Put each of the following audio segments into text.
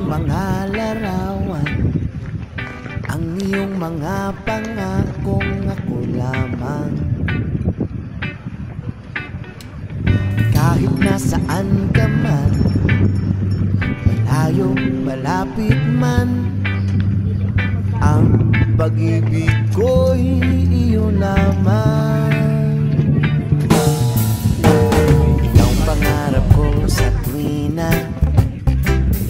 mga larawan, ang iyong mga pangakong ako lamang. Kahit nasaan ka man, malayo, malapit man, ang pag-ibig ko'y iyo lamang. Ikaw ang pangarap ko sa tuwina,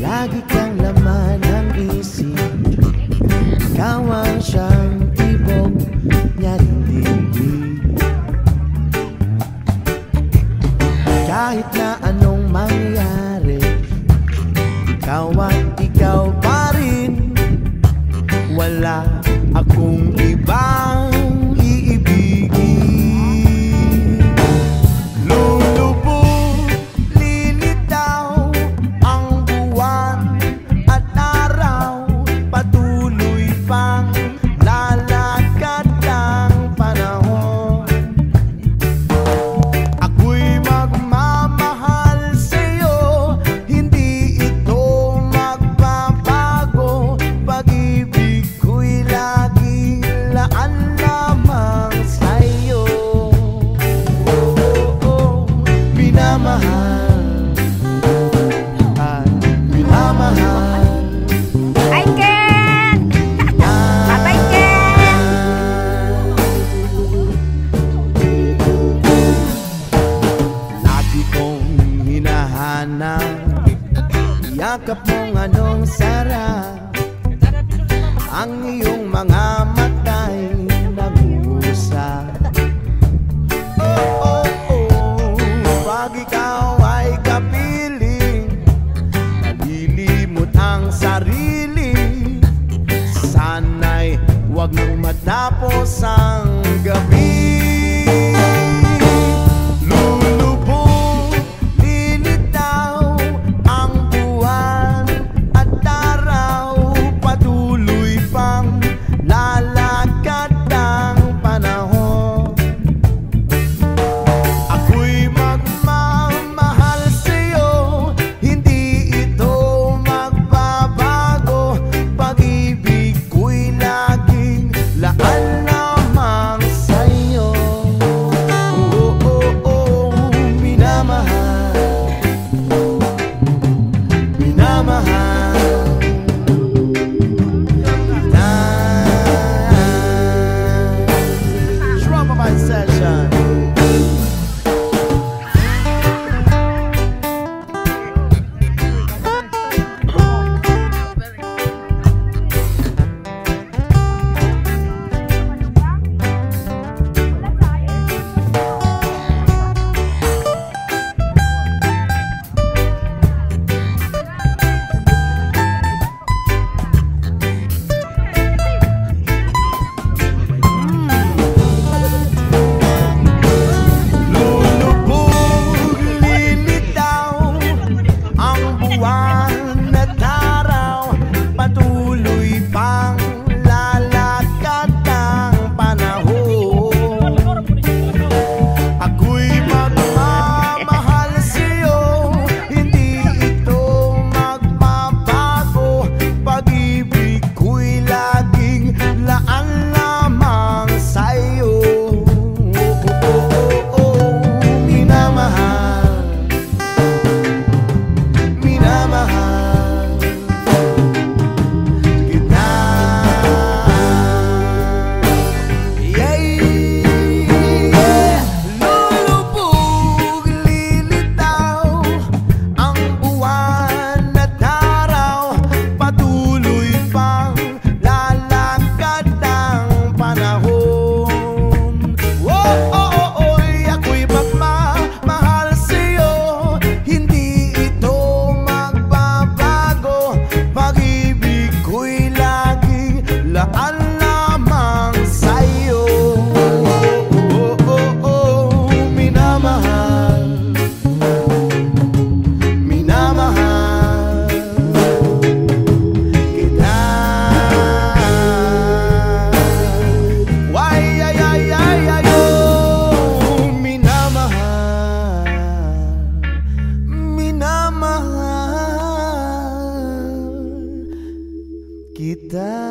lagi kang laman ng isip. Ikaw ang siyang tibok niya dibdib. Kahit na anong mangyari, ikaw at ikaw pa rin. Wala akong ibang iibigin. Lulubog, lilitaw ang buwan at araw, patuloy pang lalakad ang panahon. Ako'y magmamahal sa'yo, hindi ito magbabago. Pag-ibig ko'y lagi laan lamang sa'yo. Minamahal at minamahal. Ay, Ken! Tatay Ken! Lagi kong hinahanap yakap mong anong sarap, ang iyong mga mata'y nag-uusap. Oh, oh, oh, pag ikaw ay kapiling, nalilimot ang sarili. Sana'y huwag nang matapos ang gabi. Lulubog, lilitaw ang buwan at araw, patuloy pang lalakad kita.